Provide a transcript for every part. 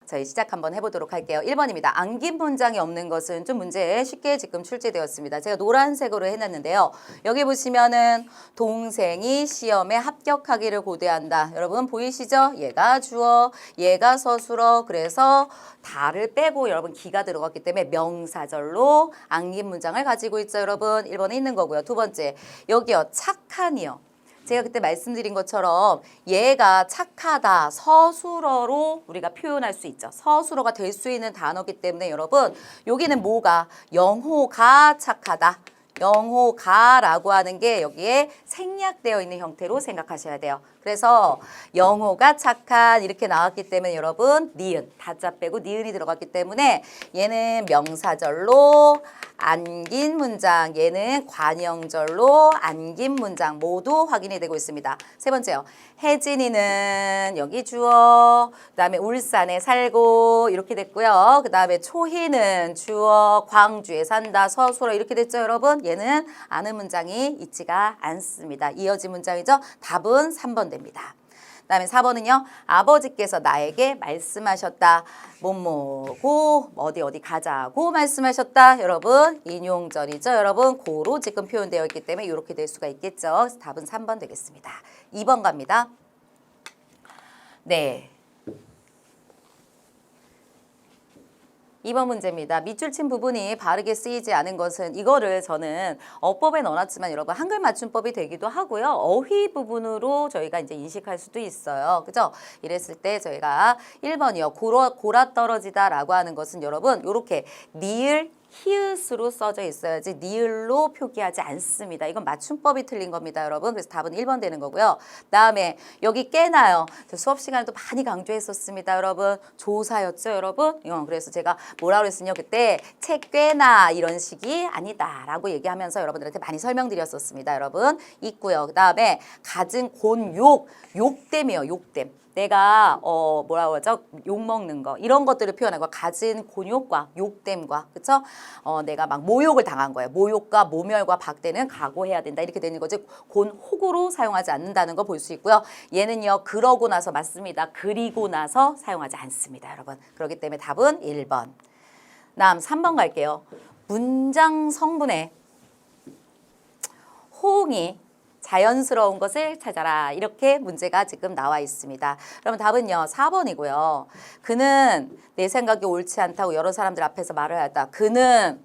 저희 시작 한번 해보도록 할게요. 1번입니다. 안긴 문장이 없는 것은 좀 문제에 쉽게 지금 출제되었습니다. 제가 노란색으로 해놨는데요. 여기 보시면은 동생이 시험에 합격하기를 고대한다. 여러분 보이시죠? 얘가 주어, 얘가 서술어. 그래서 다를 빼고 여러분 기가 들어갔기 때문에 명사절로 안긴 문장을 가지고 있죠. 여러분 1번에 있는 거고요. 두 번째 여기요. 착한이요. 제가 그때 말씀드린 것처럼 얘가 착하다 서술어로 우리가 표현할 수 있죠. 서술어가 될 수 있는 단어이기 때문에 여러분 여기는 뭐가 영호가 착하다. 영호가라고 하는 게 여기에 생략되어 있는 형태로 생각하셔야 돼요. 그래서 영호가 착한 이렇게 나왔기 때문에 여러분 니은 다자 빼고 니은이 들어갔기 때문에 얘는 명사절로 안긴 문장, 얘는 관형절로 안긴 문장 모두 확인이 되고 있습니다. 세 번째요. 혜진이는 여기 주어, 그 다음에 울산에 살고 이렇게 됐고요. 그 다음에 초희는 주어, 광주에 산다, 서술어 이렇게 됐죠, 여러분? 얘는 아는 문장이 있지가 않습니다. 이어진 문장이죠. 답은 3번 됩니다. 그 다음에 4번은요. 아버지께서 나에게 말씀하셨다. 뭐뭐고 어디 가자고 말씀하셨다. 여러분 인용절이죠. 여러분 고로 지금 표현되어 있기 때문에 이렇게 될 수가 있겠죠. 그래서 답은 3번 되겠습니다. 2번 갑니다. 네. 2번 문제입니다. 밑줄 친 부분이 바르게 쓰이지 않은 것은 이거를 저는 어법에 넣어놨지만 여러분 한글 맞춤법이 되기도 하고요. 어휘 부분으로 저희가 이제 인식할 수도 있어요. 그죠? 이랬을 때 저희가 1번이요. 고라 떨어지다라고 하는 것은 여러분 이렇게 니을 히읗으로 써져 있어야지 니을로 표기하지 않습니다. 이건 맞춤법이 틀린 겁니다, 여러분. 그래서 답은 1번 되는 거고요. 다음에 여기 깨나요. 수업 시간에도 많이 강조했었습니다, 여러분. 조사였죠, 여러분. 그래서 제가 뭐라 그랬으냐 그때 책 꿰나 이런 식이 아니다라고 얘기하면서 여러분들한테 많이 설명드렸었습니다, 여러분. 있고요. 그 다음에 갖은 곤욕, 욕됨이요, 욕됨. 내가 뭐라고 하죠? 욕 먹는 거 이런 것들을 표현하고 갖은 곤욕과 욕됨과 그쵸? 내가 막 모욕을 당한 거예요. 모욕과 모멸과 박대는 각오해야 된다 이렇게 되는 거지 곤혹으로 사용하지 않는다는 거 볼 수 있고요. 얘는요 그러고 나서 맞습니다. 그리고 나서 사용하지 않습니다, 여러분. 그렇기 때문에 답은 1번. 다음 3번 갈게요. 문장 성분에 호응이 자연스러운 것을 찾아라. 이렇게 문제가 지금 나와 있습니다. 그러면 답은요. 4번이고요. 그는 내 생각이 옳지 않다고 여러 사람들 앞에서 말을 하였다. 그는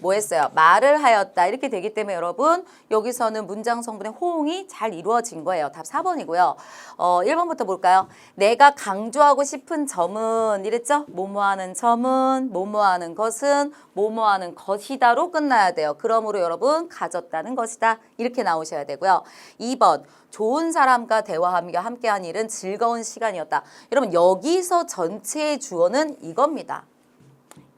뭐 했어요? 말을 하였다. 이렇게 되기 때문에 여러분 여기서는 문장 성분의 호응이 잘 이루어진 거예요. 답 4번이고요. 1번부터 볼까요? 내가 강조하고 싶은 점은 이랬죠? 뭐뭐하는 점은 뭐뭐하는 것은 뭐뭐하는 것이다로 끝나야 돼요. 그러므로 여러분 가졌다는 것이다. 이렇게 나오셔야 되고요. 2번 좋은 사람과 대화하며 함께한 일은 즐거운 시간이었다. 여러분 여기서 전체의 주어는 이겁니다.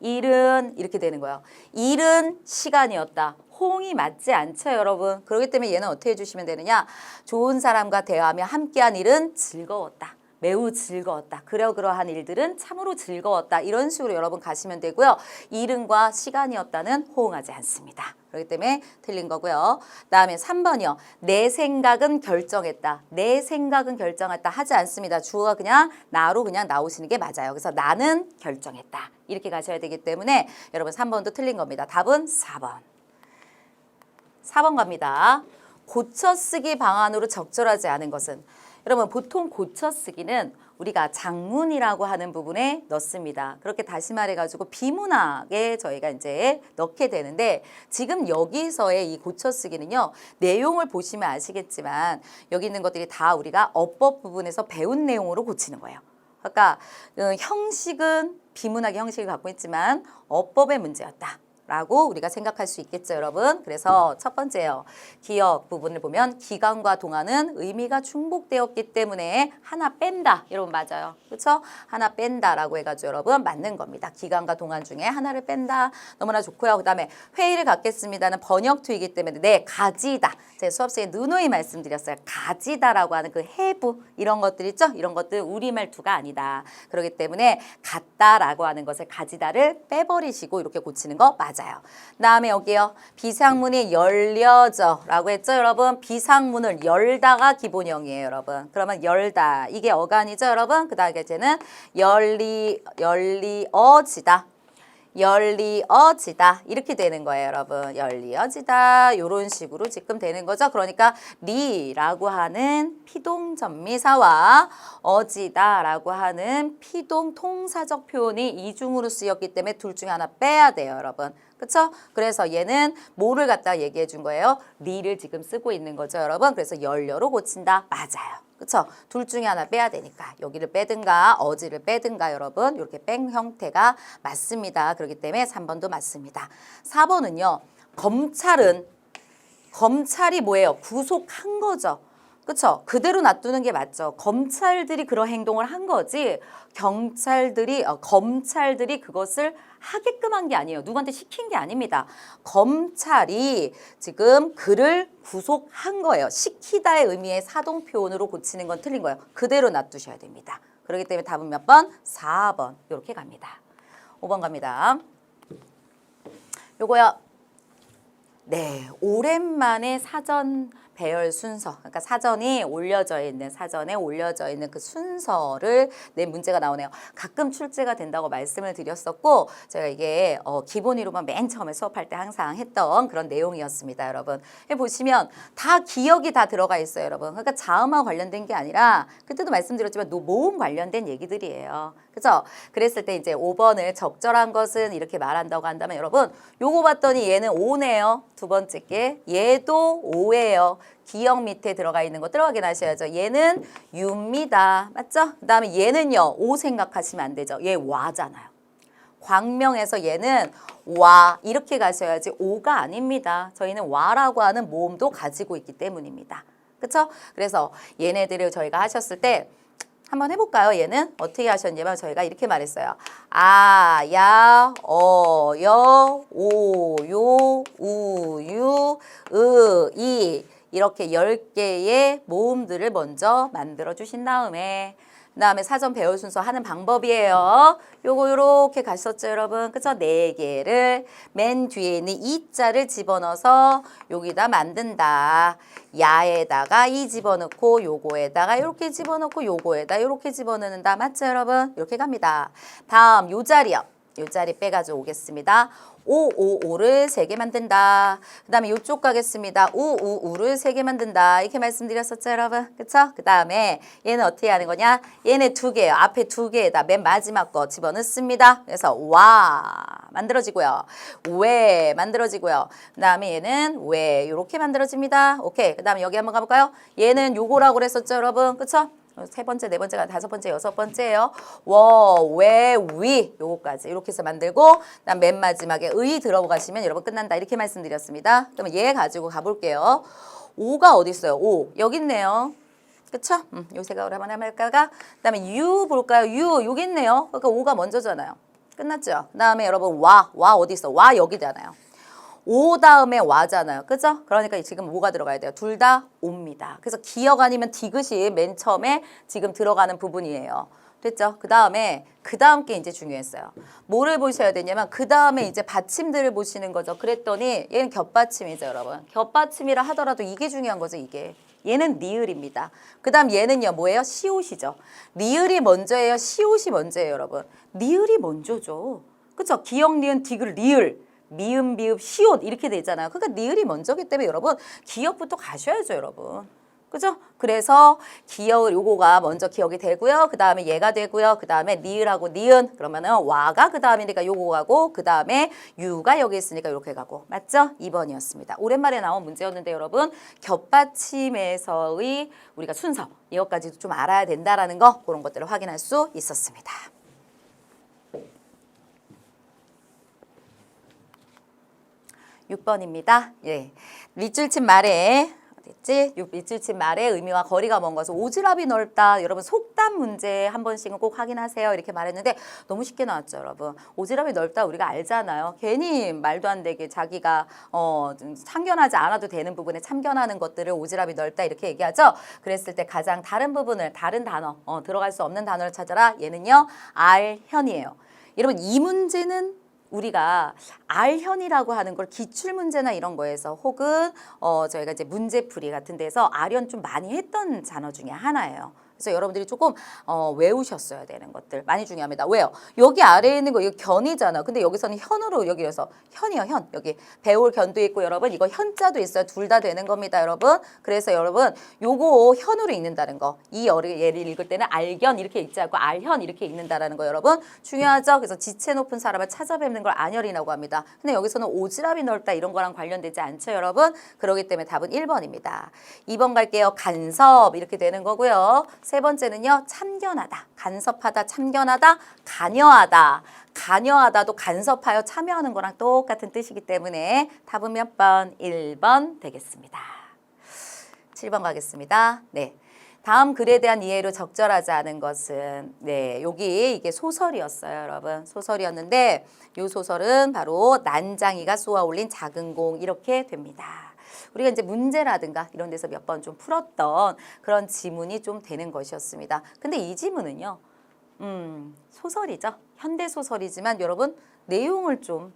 일은 이렇게 되는 거예요. 일은 시간이었다. 호응이 맞지 않죠, 여러분. 그렇기 때문에 얘는 어떻게 해주시면 되느냐. 좋은 사람과 대화하며 함께한 일은 즐거웠다. 매우 즐거웠다. 그러한 일들은 참으로 즐거웠다. 이런 식으로 여러분 가시면 되고요. 일은과 시간이었다는 호응하지 않습니다. 그렇기 때문에 틀린 거고요. 다음에 3번이요. 내 생각은 결정했다. 내 생각은 결정했다 하지 않습니다. 주어가 그냥 나로 그냥 나오시는 게 맞아요. 그래서 나는 결정했다. 이렇게 가셔야 되기 때문에 여러분 3번도 틀린 겁니다. 답은 4번. 4번 갑니다. 고쳐쓰기 방안으로 적절하지 않은 것은 여러분 보통 고쳐쓰기는 우리가 장문이라고 하는 부분에 넣습니다. 그렇게 다시 말해가지고 비문학에 저희가 이제 넣게 되는데 지금 여기서의 이 고쳐쓰기는요. 내용을 보시면 아시겠지만 여기 있는 것들이 다 우리가 어법 부분에서 배운 내용으로 고치는 거예요. 그러니까 형식은 비문학의 형식을 갖고 있지만 어법의 문제였다. 라고 우리가 생각할 수 있겠죠, 여러분. 그래서 첫 번째요. 기억 부분을 보면 기간과 동안은 의미가 중복되었기 때문에 하나 뺀다. 여러분 맞아요. 그렇죠? 하나 뺀다라고 해가지고 여러분 맞는 겁니다. 기간과 동안 중에 하나를 뺀다. 너무나 좋고요. 그 다음에 회의를 갖겠습니다는 번역투이기 때문에 네, 가지다. 제 수업 시간에 누누이 말씀드렸어요. 가지다라고 하는 그 have 이런 것들 있죠? 이런 것들 우리말투가 아니다. 그렇기 때문에 같다라고 하는 것을 가지다를 빼버리시고 이렇게 고치는 거 맞아요. 맞아요. 다음에 여기요. 비상문이 열려져 라고 했죠, 여러분? 비상문을 열다가 기본형이에요, 여러분. 그러면 열다. 이게 어간이죠, 여러분? 그 다음에 이제는 열리어지다. 열리어지다 이렇게 되는 거예요, 여러분. 열리어지다 이런 식으로 지금 되는 거죠. 그러니까 리라고 하는 피동전미사와 어지다라고 하는 피동 통사적 표현이 이중으로 쓰였기 때문에 둘 중에 하나 빼야 돼요, 여러분. 그쵸? 그래서 얘는 뭐를 갖다 얘기해 준 거예요? 리를 지금 쓰고 있는 거죠, 여러분. 그래서 열려로 고친다. 맞아요. 그쵸? 둘 중에 하나 빼야 되니까 여기를 빼든가 어지를 빼든가 여러분 이렇게 뺀 형태가 맞습니다. 그렇기 때문에 3번도 맞습니다. 4번은요. 검찰이 뭐예요? 구속한 거죠. 그쵸? 그대로 놔두는 게 맞죠. 검찰들이 그런 행동을 한 거지 검찰들이 그것을 하게끔 한 게 아니에요. 누구한테 시킨 게 아닙니다. 검찰이 지금 그를 구속한 거예요. 시키다의 의미의 사동표현으로 고치는 건 틀린 거예요. 그대로 놔두셔야 됩니다. 그렇기 때문에 답은 몇 번? 4번 이렇게 갑니다. 5번 갑니다. 요거요. 네, 오랜만에 사전 배열 순서, 그러니까 사전에 올려져 있는 그 순서를 낸 문제가 나오네요. 가끔 출제가 된다고 말씀을 드렸었고 제가 이게 기본이로만 맨 처음에 수업할 때 항상 했던 그런 내용이었습니다, 여러분. 보시면 다 기억이 다 들어가 있어요, 여러분. 그러니까 자음과 관련된 게 아니라 그때도 말씀드렸지만 모음 관련된 얘기들이에요. 그죠? 그랬을 때 이제 5번을 적절한 것은 이렇게 말한다고 한다면 여러분 요거 봤더니 얘는 5네요. 두 번째 게 얘도 5예요. 기억 밑에 들어가 있는 것들 확인하셔야죠. 얘는 유입니다. 맞죠? 그 다음에 얘는요. 5 생각하시면 안 되죠. 얘 와잖아요. 광명에서 얘는 와 이렇게 가셔야지 5가 아닙니다. 저희는 와라고 하는 모음도 가지고 있기 때문입니다. 그렇죠? 그래서 얘네들을 저희가 하셨을 때 한번 해볼까요? 얘는 어떻게 하셨냐면 저희가 이렇게 말했어요. 아, 야, 어, 여, 오, 요, 우, 유, 이 이렇게 10개의 모음들을 먼저 만들어 주신 다음에 그다음에 사전 배열 순서 하는 방법이에요. 요거 요렇게 갔었죠, 여러분. 그쵸? 4개를 맨 뒤에 있는 이자를 집어넣어서 여기다 만든다. 야에다가 이 집어넣고 요거에다가 이렇게 집어넣고 요거에다 이렇게 집어넣는다. 맞죠, 여러분? 이렇게 갑니다. 다음 요 자리요. 요 자리 빼가지고 오겠습니다. 오를 3개 만든다. 그 다음에 이쪽 가겠습니다. 우를 3개 만든다. 이렇게 말씀드렸었죠, 여러분? 그쵸? 그 다음에 얘는 어떻게 하는 거냐? 얘네 2개예요. 앞에 2개에다 맨 마지막 거 집어넣습니다. 그래서 와 만들어지고요. 왜 만들어지고요. 그 다음에 얘는 왜 이렇게 만들어집니다. 오케이. 그 다음에 여기 한번 가볼까요? 얘는 요거라고 그랬었죠, 여러분? 그쵸? 3번째, 4번째가 5번째, 6번째예요. 왜, 위 요거까지 이렇게 해서 만들고 그다음 맨 마지막에 의 들어가시면 여러분 끝난다 이렇게 말씀드렸습니다. 그러면 얘 가지고 가볼게요. 5가 어디 있어요? 5 여기 있네요. 그쵸? 요 생각을 한번 해볼까가 그다음에 유 볼까요? 유 여기 있네요. 그러니까 5가 먼저잖아요. 끝났죠? 그다음에 여러분 와 어디 있어? 와 여기잖아요. 오 다음에 와잖아요. 그죠? 그러니까 지금 뭐가 들어가야 돼요? 둘 다 옵니다. 그래서 기억 아니면 디귿이 맨 처음에 지금 들어가는 부분이에요. 됐죠? 그 다음 게 이제 중요했어요. 뭐를 보셔야 되냐면 그 다음에 이제 받침들을 보시는 거죠. 그랬더니 얘는 겹받침이죠, 여러분. 겹받침이라 하더라도 이게 중요한 거죠, 이게. 얘는 니을입니다. 그 다음 얘는요, 뭐예요? 시옷이죠. 니을이 먼저예요? 시옷이 먼저예요, 여러분? 니을이 먼저죠. 그쵸? 기억, 니은, 디귿, 리을. 미음, 비읍, 시옷 이렇게 돼 있잖아요. 그러니까 니을이 먼저기 때문에 여러분 기억부터 가셔야죠, 여러분. 그죠? 그래서 기억을 요거가 먼저 기억이 되고요. 그 다음에 얘가 되고요. 그 다음에 니을하고 니은 그러면은 와가 그 다음이니까 요거 가고 그 다음에 유가 여기 있으니까 이렇게 가고 맞죠? 2번이었습니다. 오랜만에 나온 문제였는데 여러분 겹받침에서의 우리가 순서 이것까지도 좀 알아야 된다라는 거 그런 것들을 확인할 수 있었습니다. 6번입니다. 예. 밑줄친 말에 어딨지? 밑줄친 말의 의미와 거리가 먼 것은 오지랖이 넓다. 여러분 속담 문제 한 번씩은 꼭 확인하세요. 이렇게 말했는데 너무 쉽게 나왔죠, 여러분. 오지랖이 넓다 우리가 알잖아요. 괜히 말도 안 되게 자기가 참견하지 않아도 되는 부분에 참견하는 것들을 오지랖이 넓다 이렇게 얘기하죠. 그랬을 때 가장 다른 부분을 다른 단어 들어갈 수 없는 단어를 찾아라. 얘는요. 알현이에요. 여러분 이 문제는 우리가 알현이라고 하는 걸 기출문제나 이런 거에서 혹은 저희가 이제 문제풀이 같은 데서 알현 좀 많이 했던 단어 중에 하나예요. 그래서 여러분들이 조금 외우셨어야 되는 것들 많이 중요합니다. 왜요? 여기 아래에 있는 거 이거 견이잖아. 근데 여기서는 현으로 여기에서 현이요, 현. 여기 배울 견도 있고 여러분 이거 현자도 있어요. 둘 다 되는 겁니다, 여러분. 그래서 여러분 요거 현으로 읽는다는 거. 이 예를 읽을 때는 알견 이렇게 읽지 않고 알현 이렇게 읽는다라는 거 여러분 중요하죠. 그래서 지체 높은 사람을 찾아뵙는 걸 안혈이라고 합니다. 근데 여기서는 오지랖이 넓다 이런 거랑 관련되지 않죠, 여러분. 그렇기 때문에 답은 1번입니다. 2번 갈게요. 간섭 이렇게 되는 거고요. 세 번째는요. 참견하다. 간섭하다, 참견하다, 관여하다. 관여하다도 간섭하여 참여하는 거랑 똑같은 뜻이기 때문에 답은 몇 번? 1번 되겠습니다. 7번 가겠습니다. 네. 다음 글에 대한 이해로 적절하지 않은 것은 여기 이게 소설이었어요, 여러분. 소설이었는데 이 소설은 바로 난장이가 쏘아 올린 작은 공 이렇게 됩니다. 우리가 이제 문제라든가 이런 데서 몇 번 좀 풀었던 그런 지문이 좀 되는 것이었습니다. 근데 이 지문은요, 소설이죠. 현대 소설이지만 여러분 내용을 좀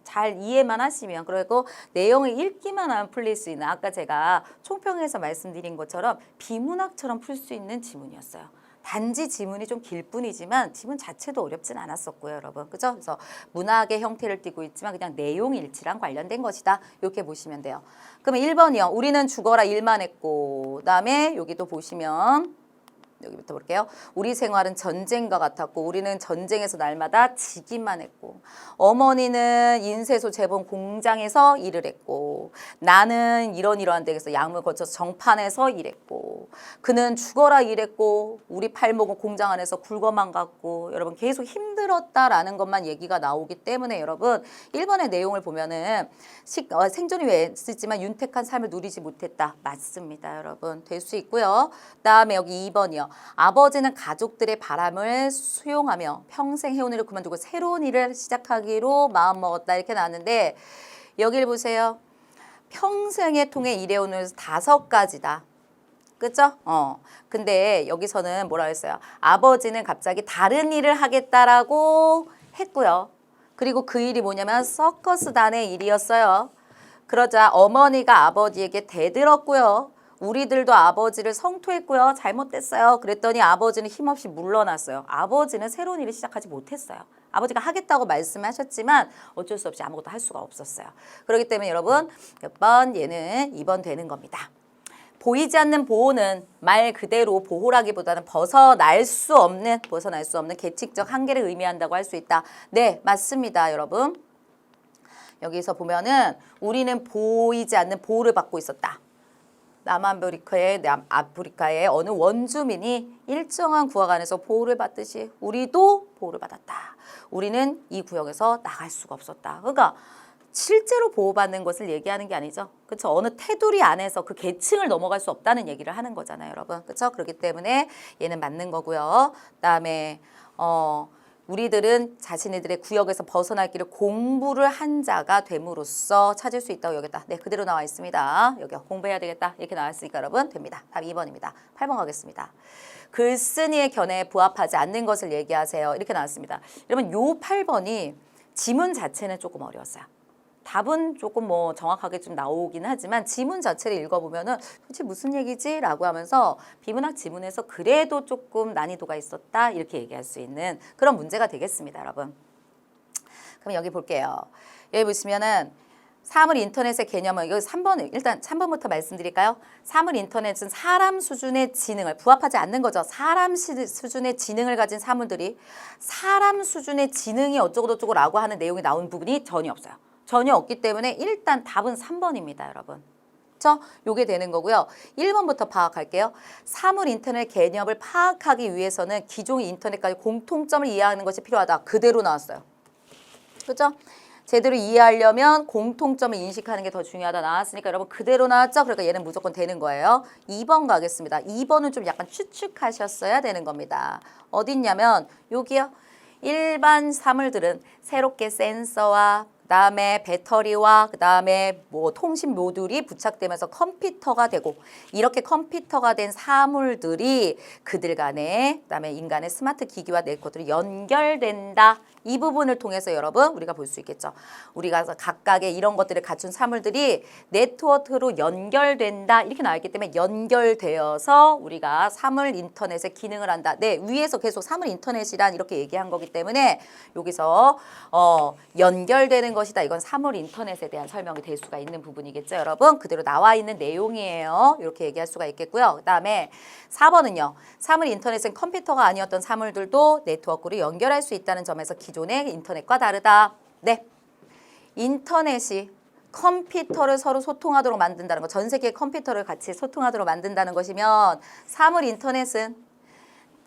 잘 이해만 하시면 그리고 내용을 읽기만 하면 풀릴 수 있는 아까 제가 총평에서 말씀드린 것처럼 비문학처럼 풀 수 있는 지문이었어요. 단지 지문이 좀 길 뿐이지만 지문 자체도 어렵진 않았었고요, 여러분. 그죠? 그래서 문학의 형태를 띠고 있지만 그냥 내용 일치랑 관련된 것이다. 이렇게 보시면 돼요. 그러면 1번이요. 우리는 죽어라 일만 했고 그다음에 여기도 보시면 여기부터 볼게요. 우리 생활은 전쟁과 같았고 우리는 전쟁에서 날마다 지기만 했고 어머니는 인쇄소 재본 공장에서 일을 했고 나는 이러한 데에서 약물 거쳐서 정판에서 일했고 그는 죽어라 일했고 우리 팔목은 공장 안에서 굴거만 갔고 여러분 계속 힘들었다라는 것만 얘기가 나오기 때문에 여러분 1번의 내용을 보면은 생존이 왜 쓰지만 윤택한 삶을 누리지 못했다. 맞습니다, 여러분. 될 수 있고요. 그다음에 여기 2번이요. 아버지는 가족들의 바람을 수용하며 평생 해온 일을 그만두고 새로운 일을 시작하기로 마음먹었다 이렇게 나왔는데 여기를 보세요. 평생에 통해 일해오는 5가지다. 그죠? 근데 여기서는 뭐라 했어요? 아버지는 갑자기 다른 일을 하겠다라고 했고요. 그리고 그 일이 뭐냐면 서커스단의 일이었어요. 그러자 어머니가 아버지에게 대들었고요. 우리들도 아버지를 성토했고요. 잘못됐어요. 그랬더니 아버지는 힘없이 물러났어요. 아버지는 새로운 일을 시작하지 못했어요. 아버지가 하겠다고 말씀하셨지만 어쩔 수 없이 아무것도 할 수가 없었어요. 그렇기 때문에 여러분 몇 번? 얘는 2번 되는 겁니다. 보이지 않는 보호는 말 그대로 보호라기보다는 벗어날 수 없는 계칙적 한계를 의미한다고 할 수 있다. 네, 맞습니다, 여러분. 여기서 보면은 우리는 보이지 않는 보호를 받고 있었다. 남아프리카의 어느 원주민이 일정한 구역 안에서 보호를 받듯이 우리도 보호를 받았다. 우리는 이 구역에서 나갈 수가 없었다. 그러니까 실제로 보호받는 것을 얘기하는 게 아니죠. 그렇죠? 어느 테두리 안에서 그 계층을 넘어갈 수 없다는 얘기를 하는 거잖아요, 여러분. 그렇죠? 그렇기 때문에 얘는 맞는 거고요. 그다음에 우리들은 자신들의 구역에서 벗어날 길을 공부를 한 자가 됨으로써 찾을 수 있다고 여겼다. 네, 그대로 나와 있습니다. 여기 공부해야 되겠다. 이렇게 나왔으니까 여러분 됩니다. 답 2번입니다. 8번 가겠습니다. 글쓴이의 견해에 부합하지 않는 것을 얘기하세요. 이렇게 나왔습니다. 여러분 요 8번이 지문 자체는 조금 어려웠어요. 답은 조금 뭐 정확하게 좀 나오긴 하지만 지문 자체를 읽어보면은 도대체 무슨 얘기지? 라고 하면서 비문학 지문에서 그래도 조금 난이도가 있었다 이렇게 얘기할 수 있는 그런 문제가 되겠습니다, 여러분. 그럼 여기 볼게요. 여기 보시면은 사물 인터넷의 개념은 여기 3번 일단 3번부터 말씀드릴까요? 사물 인터넷은 사람 수준의 지능을 부합하지 않는 거죠. 사람 수준의 지능을 가진 사물들이 사람 수준의 지능이 어쩌고저쩌고라고 하는 내용이 나온 부분이 전혀 없어요. 전혀 없기 때문에 일단 답은 3번입니다, 여러분. 그렇죠? 요게 되는 거고요. 1번부터 파악할게요. 사물 인터넷 개념을 파악하기 위해서는 기존 인터넷과의 공통점을 이해하는 것이 필요하다. 그대로 나왔어요. 그렇죠? 제대로 이해하려면 공통점을 인식하는 게 더 중요하다 나왔으니까 여러분 그대로 나왔죠? 그러니까 얘는 무조건 되는 거예요. 2번 가겠습니다. 2번은 좀 약간 추측하셨어야 되는 겁니다. 어딨냐면 여기요. 일반 사물들은 새롭게 센서와 그다음에 배터리와 그다음에 뭐 통신 모듈이 부착되면서 컴퓨터가 되고 이렇게 컴퓨터가 된 사물들이 그들 간에 그다음에 인간의 스마트 기기와 네트워크들이 연결된다. 이 부분을 통해서 여러분 우리가 볼 수 있겠죠. 우리가 각각의 이런 것들을 갖춘 사물들이 네트워크로 연결된다. 이렇게 나와 있기 때문에 연결되어서 우리가 사물 인터넷의 기능을 한다. 네, 위에서 계속 사물 인터넷이란 이렇게 얘기한 거기 때문에 여기서 연결되는 것이다. 이건 사물 인터넷에 대한 설명이 될 수가 있는 부분이겠죠. 여러분 그대로 나와 있는 내용이에요. 이렇게 얘기할 수가 있겠고요. 그다음에 4번은요. 사물 인터넷은 컴퓨터가 아니었던 사물들도 네트워크로 연결할 수 있다는 점에서 기존의 인터넷과 다르다. 네. 인터넷이 컴퓨터를 서로 소통하도록 만든다는 거, 전 세계의 컴퓨터를 같이 소통하도록 만든다는 것이면 사물 인터넷은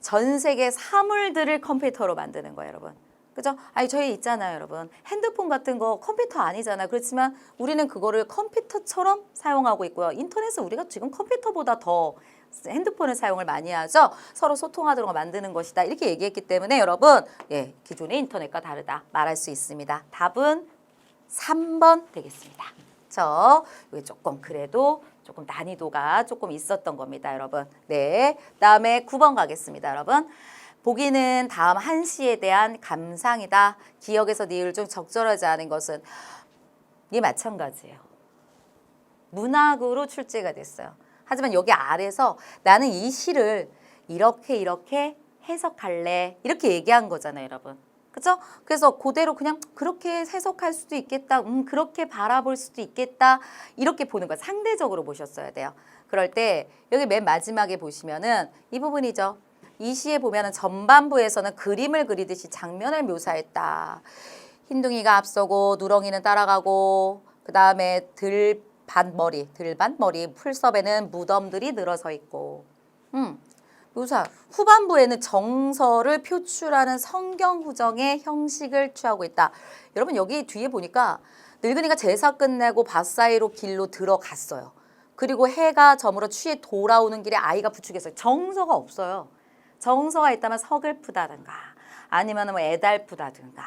전 세계 사물들을 컴퓨터로 만드는 거예요, 여러분. 그죠? 아니 저희 있잖아요, 여러분. 핸드폰 같은 거 컴퓨터 아니잖아요. 그렇지만 우리는 그거를 컴퓨터처럼 사용하고 있고요. 인터넷은 우리가 지금 컴퓨터보다 더 핸드폰을 사용을 많이 하죠. 서로 소통하도록 만드는 것이다. 이렇게 얘기했기 때문에 여러분, 예, 기존의 인터넷과 다르다 말할 수 있습니다. 답은 3번 되겠습니다. 이게 조금 그래도 조금 난이도가 조금 있었던 겁니다, 여러분. 네, 다음에 9번 가겠습니다, 여러분. 보기는 다음 한시에 대한 감상이다. 기억에서 니을 중 적절하지 않은 것은 이 마찬가지예요. 문학으로 출제가 됐어요. 하지만 여기 아래서 나는 이 시를 이렇게 해석할래. 이렇게 얘기한 거잖아요, 여러분. 그죠? 그래서 그대로 그냥 그렇게 해석할 수도 있겠다. 그렇게 바라볼 수도 있겠다. 이렇게 보는 거 상대적으로 보셨어야 돼요. 그럴 때 여기 맨 마지막에 보시면은 이 부분이죠. 이 시에 보면은 전반부에서는 그림을 그리듯이 장면을 묘사했다. 흰둥이가 앞서고 누렁이는 따라가고 그다음에 들반머리, 풀섭에는 무덤들이 늘어서 있고 묘사. 후반부에는 정서를 표출하는 성경 후정의 형식을 취하고 있다. 여러분 여기 뒤에 보니까 늙은이가 제사 끝내고 밭 사이로 길로 들어갔어요. 그리고 해가 저물어 취해 돌아오는 길에 아이가 부축했어요. 정서가 없어요. 정서가 있다면 서글프다든가 아니면 뭐 애달프다든가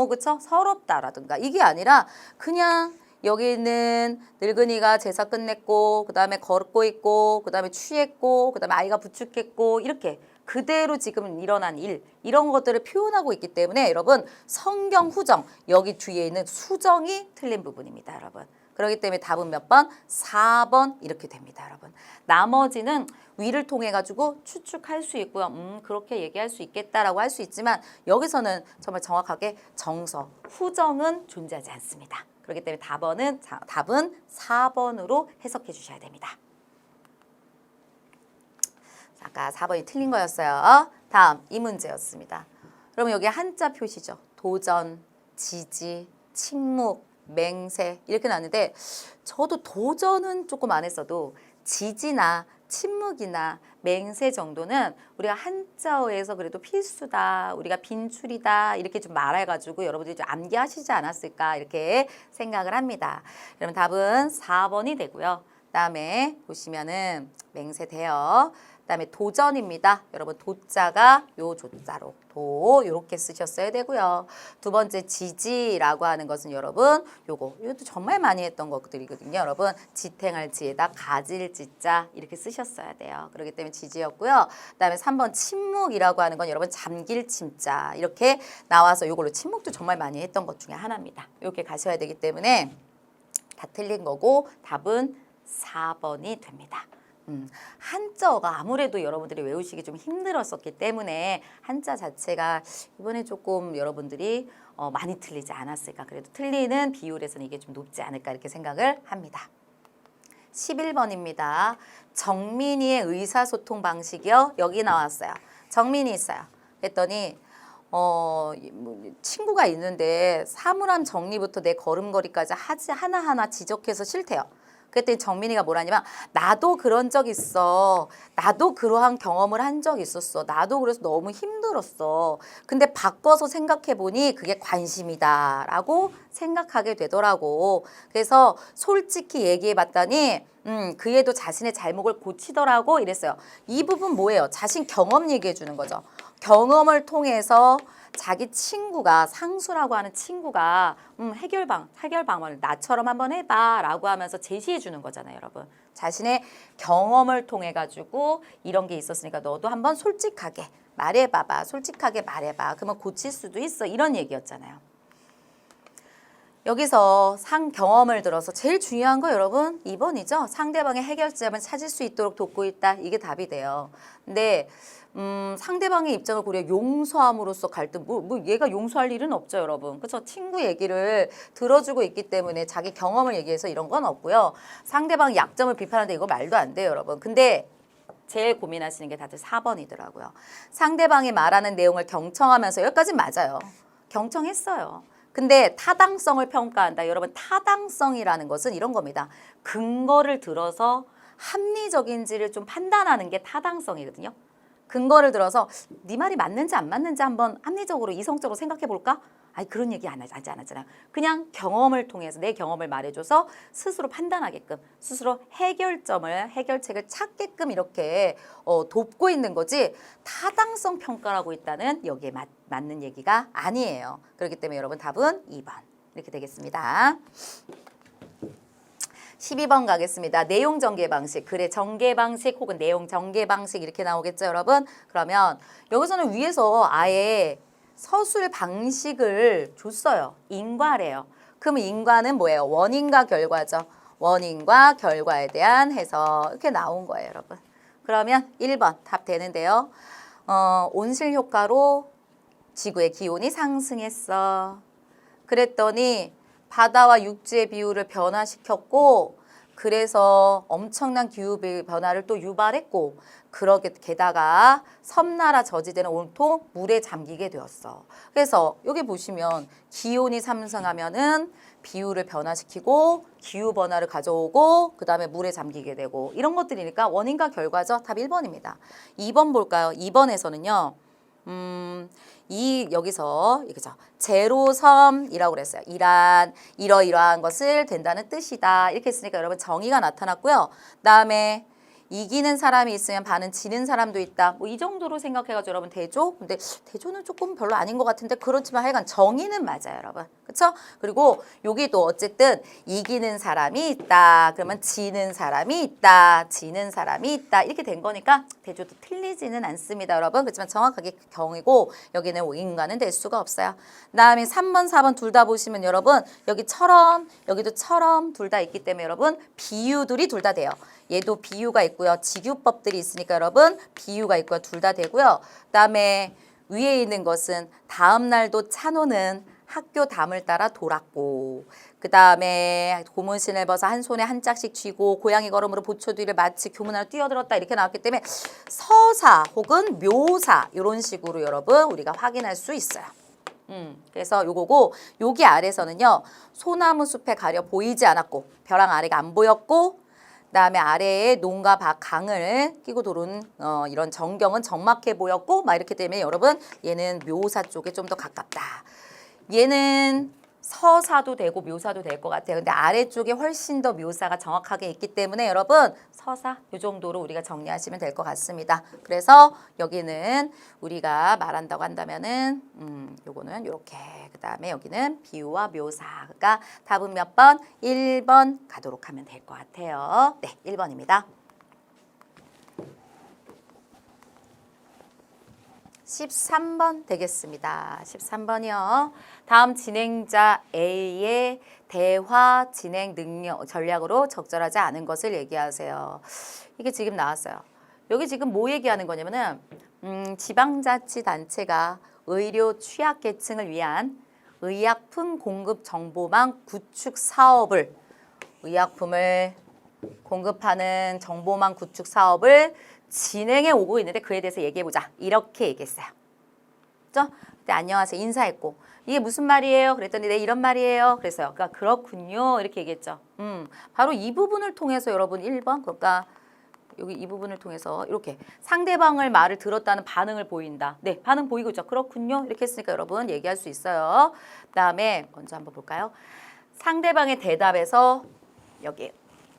그쵸? 서럽다라든가 이게 아니라 그냥 여기는 늙은이가 제사 끝냈고 그 다음에 걷고 있고 그 다음에 취했고 그 다음에 아이가 부축했고 이렇게 그대로 지금 일어난 일 이런 것들을 표현하고 있기 때문에 여러분 성경 후정 여기 뒤에 있는 수정이 틀린 부분입니다, 여러분. 그렇기 때문에 답은 몇 번? 4번 이렇게 됩니다, 여러분. 나머지는 위를 통해 가지고 추측할 수 있고요. 그렇게 얘기할 수 있겠다라고 할 수 있지만 여기서는 정말 정확하게 정서, 후정은 존재하지 않습니다. 그렇기 때문에 답은 4번으로 해석해 주셔야 됩니다. 아까 4번이 틀린 거였어요. 다음 이 문제였습니다. 그러면 여기 한자 표시죠. 도전, 지지, 침묵, 맹세 이렇게 나왔는데 저도 도전은 조금 안 했어도 지지나 침묵이나 맹세 정도는 우리가 한자어에서 그래도 필수다, 우리가 빈출이다 이렇게 좀 말해가지고 여러분들이 좀 암기하시지 않았을까 이렇게 생각을 합니다. 그러면 답은 4번이 되고요. 그다음에 보시면은 맹세 돼요. 그다음에 도전입니다. 여러분 도자가 요 조자로 도 이렇게 쓰셨어야 되고요. 두 번째 지지라고 하는 것은 여러분 이것도 정말 많이 했던 것들이거든요. 여러분 지탱할 지에다 가질 지자 이렇게 쓰셨어야 돼요. 그렇기 때문에 지지였고요. 그다음에 3번 침묵이라고 하는 건 여러분 잠길 침자 이렇게 나와서 이걸로 침묵도 정말 많이 했던 것 중에 하나입니다. 이렇게 가셔야 되기 때문에 다 틀린 거고 답은 4번이 됩니다. 한자어가 아무래도 여러분들이 외우시기 좀 힘들었었기 때문에 한자 자체가 이번에 조금 여러분들이 많이 틀리지 않았을까. 그래도 틀리는 비율에서는 이게 좀 높지 않을까 이렇게 생각을 합니다. 11번입니다. 정민이의 의사소통 방식이요. 여기 나왔어요. 정민이 있어요. 그랬더니 친구가 있는데 사물함 정리부터 내 걸음걸이까지 하나하나 지적해서 싫대요. 그랬더니 정민이가 뭐라냐면 나도 그런 적 있어. 나도 그러한 경험을 한 적 있었어. 나도 그래서 너무 힘들었어. 근데 바꿔서 생각해보니 그게 관심이다 라고 생각하게 되더라고. 그래서 솔직히 얘기해봤더니 그 애도 자신의 잘못을 고치더라고 이랬어요. 이 부분 뭐예요? 자신 경험 얘기해 주는 거죠. 경험을 통해서 자기 친구가 상수라고 하는 친구가 해결 방법을 나처럼 한번 해봐 라고 하면서 제시해 주는 거잖아요, 여러분. 자신의 경험을 통해 가지고 이런 게 있었으니까 너도 한번 솔직하게 말해봐봐. 솔직하게 말해봐. 그러면 고칠 수도 있어. 이런 얘기였잖아요. 여기서 경험을 들어서 제일 중요한 거 여러분 2번이죠. 상대방의 해결점을 찾을 수 있도록 돕고 있다. 이게 답이 돼요. 근데 상대방의 입장을 고려 용서함으로써 갈등 얘가 용서할 일은 없죠, 여러분. 그렇죠? 친구 얘기를 들어주고 있기 때문에 자기 경험을 얘기해서 이런 건 없고요. 상대방 약점을 비판하는데 이거 말도 안 돼요, 여러분. 근데 제일 고민하시는 게 다들 4번이더라고요. 상대방이 말하는 내용을 경청하면서 여기까지 맞아요. 경청했어요. 근데 타당성을 평가한다. 여러분 타당성이라는 것은 이런 겁니다. 근거를 들어서 합리적인지를 좀 판단하는 게 타당성이거든요. 근거를 들어서 네 말이 맞는지 안 맞는지 한번 합리적으로 이성적으로 생각해 볼까? 아니 그런 얘기 하지 않았잖아요. 그냥 경험을 통해서 내 경험을 말해줘서 스스로 판단하게끔 스스로 해결책을 찾게끔 이렇게 돕고 있는 거지 타당성 평가를 하고 있다는 여기에 맞는 얘기가 아니에요. 그렇기 때문에 여러분 답은 2번 이렇게 되겠습니다. 12번 가겠습니다. 내용 전개 방식, 글의 전개 방식 혹은 내용 전개 방식 이렇게 나오겠죠, 여러분? 그러면 여기서는 위에서 아예 서술 방식을 줬어요. 인과래요. 그럼 인과는 뭐예요? 원인과 결과죠. 원인과 결과에 대한 해석 이렇게 나온 거예요, 여러분. 그러면 1번 답 되는데요. 온실 효과로 지구의 기온이 상승했어. 그랬더니 바다와 육지의 비율을 변화시켰고 그래서 엄청난 기후 변화를 또 유발했고 그러게 게다가 섬나라 저지대는 온통 물에 잠기게 되었어. 그래서 여기 보시면 기온이 상승하면은 비율을 변화시키고 기후 변화를 가져오고 그 다음에 물에 잠기게 되고 이런 것들이니까 원인과 결과죠. 답 1번입니다. 2번 볼까요? 2번에서는요. 여기서 이거죠. 제로섬이라고 그랬어요. 이러이러한 것을 된다는 뜻이다. 이렇게 했으니까 여러분 정의가 나타났고요. 그다음에 이기는 사람이 있으면 반은 지는 사람도 있다. 뭐 이 정도로 생각해가지고 여러분 대조. 근데 대조는 조금 별로 아닌 것 같은데 그렇지만 하여간 정의는 맞아요, 여러분. 그렇죠? 그리고 여기도 어쨌든 이기는 사람이 있다. 그러면 지는 사람이 있다. 지는 사람이 있다. 이렇게 된 거니까 대조도 틀리지는 않습니다, 여러분. 그렇지만 정확하게 경이고 여기는 인과는 될 수가 없어요. 그다음에 3번, 4번 둘 다 보시면 여러분 여기처럼 여기도 처럼 둘 다 있기 때문에 여러분 비유들이 둘 다 돼요. 얘도 비유가 있고요. 직유법들이 있으니까 여러분 비유가 있고요. 둘 다 되고요. 그다음에 위에 있는 것은 다음 날도 찬호는 학교 담을 따라 돌았고 그다음에 고문신을 벗어 한 손에 한 짝씩 쥐고 고양이 걸음으로 보초 뒤를 마치 교문하러 뛰어들었다 이렇게 나왔기 때문에 서사 혹은 묘사 이런 식으로 여러분 우리가 확인할 수 있어요. 그래서 요거고 여기 아래서는요. 소나무 숲에 가려 보이지 않았고 벼랑 아래가 안 보였고 그다음에 아래에 논과 강을 끼고 도는 이런 전경은 적막해 보였고 막 이렇게 되면 여러분 얘는 묘사 쪽에 좀 더 가깝다. 얘는 서사도 되고 묘사도 될 것 같아요. 근데 아래쪽에 훨씬 더 묘사가 정확하게 있기 때문에 여러분 서사 이 정도로 우리가 정리하시면 될 것 같습니다. 그래서 여기는 우리가 말한다고 한다면은 요거는 이렇게 그다음에 여기는 비유와 묘사가 답은 몇 번? 1번 가도록 하면 될 것 같아요. 네, 1번입니다. 13번 되겠습니다. 13번이요. 다음 진행자 A의 대화 진행 능력 전략으로 적절하지 않은 것을 얘기하세요. 이게 지금 나왔어요. 여기 지금 뭐 얘기하는 거냐면은 지방자치단체가 의료 취약계층을 위한 의약품 공급 정보망 구축 사업을 의약품을 공급하는 정보망 구축 사업을 진행해 오고 있는데 그에 대해서 얘기해보자. 이렇게 얘기했어요. 그죠? 그때 안녕하세요. 인사했고 이게 무슨 말이에요? 그랬더니 네 이런 말이에요. 그래서요. 그러니까 그렇군요. 이렇게 얘기했죠. 바로 이 부분을 통해서 여러분 1번 그러니까 여기 이 부분을 통해서 이렇게 상대방을 말을 들었다는 반응을 보인다. 네, 반응 보이고 있죠. 그렇군요. 이렇게 했으니까 여러분 얘기할 수 있어요. 그다음에 먼저 한번 볼까요? 상대방의 대답에서 여기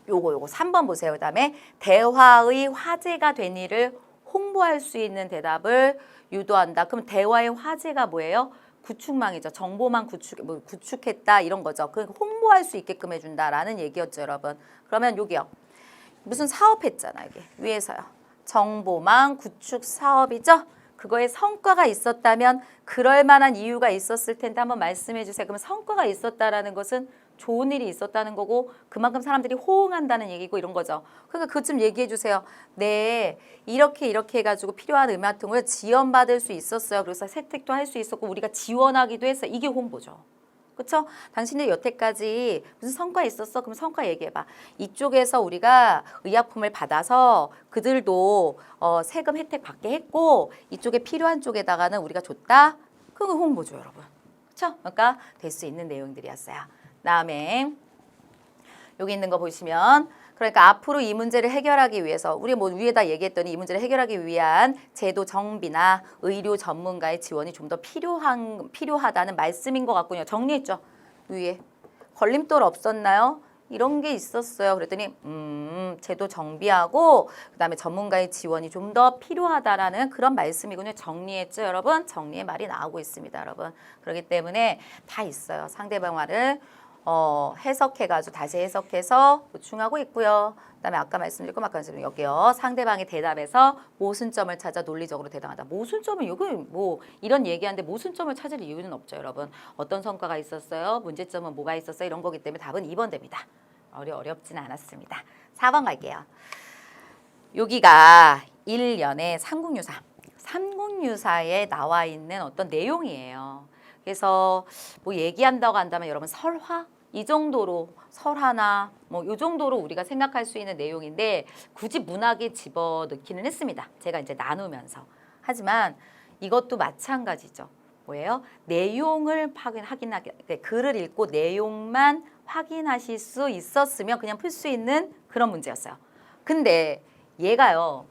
요거 3번 보세요. 그다음에 대화의 화제가 된 일을 홍보할 수 있는 대답을 유도한다. 그럼 대화의 화제가 뭐예요? 구축망이죠. 정보망 구축했다 이런 거죠. 그 홍보할 수 있게끔 해준다라는 얘기였죠, 여러분. 그러면 여기요. 무슨 사업했잖아요, 이게 위에서요. 정보망 구축 사업이죠. 그거에 성과가 있었다면 그럴 만한 이유가 있었을 텐데 한번 말씀해 주세요. 그러면 성과가 있었다라는 것은 좋은 일이 있었다는 거고 그만큼 사람들이 호응한다는 얘기고 이런 거죠. 그러니까 그것 좀 얘기해 주세요. 네, 이렇게 해가지고 필요한 의마통을 지원받을 수 있었어요. 그래서 세택도 할 수 있었고 우리가 지원하기도 했어요. 이게 홍보죠. 그렇죠? 당신들 여태까지 무슨 성과 있었어? 그럼 성과 얘기해봐. 이쪽에서 우리가 의약품을 받아서 그들도 세금 혜택 받게 했고 이쪽에 필요한 쪽에다가는 우리가 줬다? 그거 홍보죠, 여러분. 그렇죠? 그러니까 될 수 있는 내용들이었어요. 다음에 여기 있는 거 보시면 그러니까 앞으로 이 문제를 해결하기 위해서 우리 뭐 위에다 얘기했더니 이 문제를 해결하기 위한 제도 정비나 의료 전문가의 지원이 좀 더 필요하다는 말씀인 것 같군요. 정리했죠? 위에 걸림돌 없었나요? 이런 게 있었어요. 그랬더니 제도 정비하고 그다음에 전문가의 지원이 좀 더 필요하다라는 그런 말씀이군요. 정리했죠, 여러분? 정리의 말이 나오고 있습니다, 여러분. 그렇기 때문에 다 있어요. 상대방 말을 해석해가지고 다시 해석해서 보충하고 있고요. 그다음에 아까 말씀드렸고 여기요. 상대방의 대답에서 모순점을 찾아 논리적으로 대답하다. 모순점은 여기 뭐 이런 얘기하는데 모순점을 찾을 이유는 없죠, 여러분. 어떤 성과가 있었어요? 문제점은 뭐가 있었어요? 이런 거기 때문에 답은 2번 됩니다. 어렵지는 않았습니다. 4번 갈게요. 여기가 1년의 삼국유사. 삼국유사에 나와 있는 어떤 내용이에요. 그래서 뭐 얘기한다고 한다면 여러분 설화? 이 정도로 설화나 뭐 이 정도로 우리가 생각할 수 있는 내용인데 굳이 문학에 집어넣기는 했습니다. 제가 이제 나누면서. 하지만 이것도 마찬가지죠. 뭐예요? 내용을 글을 읽고 내용만 확인하실 수 있었으면 그냥 풀 수 있는 그런 문제였어요. 근데 얘가요.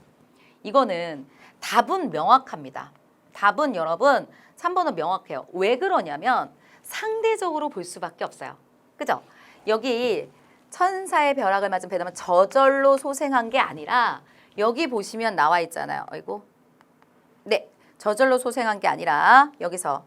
이거는 답은 명확합니다. 답은 여러분 3번은 명확해요. 왜 그러냐면 상대적으로 볼 수밖에 없어요. 그죠? 여기 천사의 벼락을 맞은 배담은 저절로 소생한 게 아니라 여기 보시면 나와 있잖아요. 아이고. 네. 저절로 소생한 게 아니라 여기서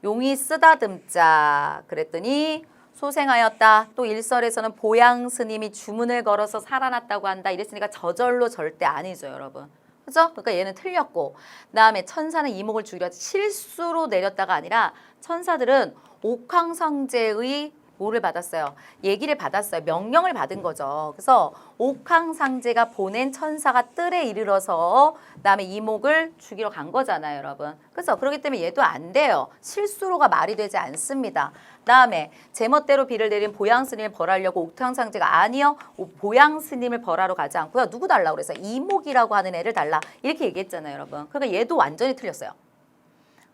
용이 쓰다듬자 그랬더니 소생하였다. 또 일설에서는 보양 스님이 주문을 걸어서 살아났다고 한다. 이랬으니까 저절로 절대 아니죠, 여러분. 그죠? 그러니까 얘는 틀렸고 그다음에 천사는 이목을 죽이려 실수로 내렸다가 아니라 천사들은 옥황상제의 뭐를 받았어요? 얘기를 받았어요. 명령을 받은 거죠. 그래서 옥황상제가 보낸 천사가 뜰에 이르러서 그다음에 이목을 죽이러 간 거잖아요, 여러분. 그래서 그렇기 때문에 얘도 안 돼요. 실수로가 말이 되지 않습니다. 그다음에 제멋대로 비를 내린 보양 스님을 벌하려고 옥황상제가 아니요. 보양 스님을 벌하러 가지 않고요. 누구 달라고 그래서 이목이라고 하는 애를 달라. 이렇게 얘기했잖아요, 여러분. 그러니까 얘도 완전히 틀렸어요.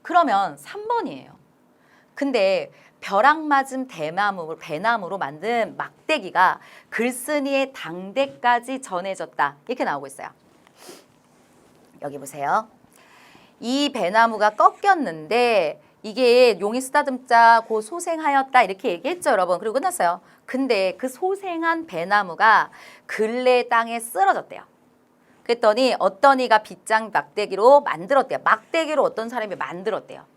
그러면 3번이에요. 근데 벼락 맞은 배나무로 만든 막대기가 글쓴이의 당대까지 전해졌다. 이렇게 나오고 있어요. 여기 보세요. 이 배나무가 꺾였는데 이게 용이 쓰다듬자 고 소생하였다 이렇게 얘기했죠, 여러분. 그리고 끝났어요. 근데 그 소생한 배나무가 근래 땅에 쓰러졌대요. 그랬더니 어떤 이가 빗장 막대기로 만들었대요. 막대기로 어떤 사람이 만들었대요.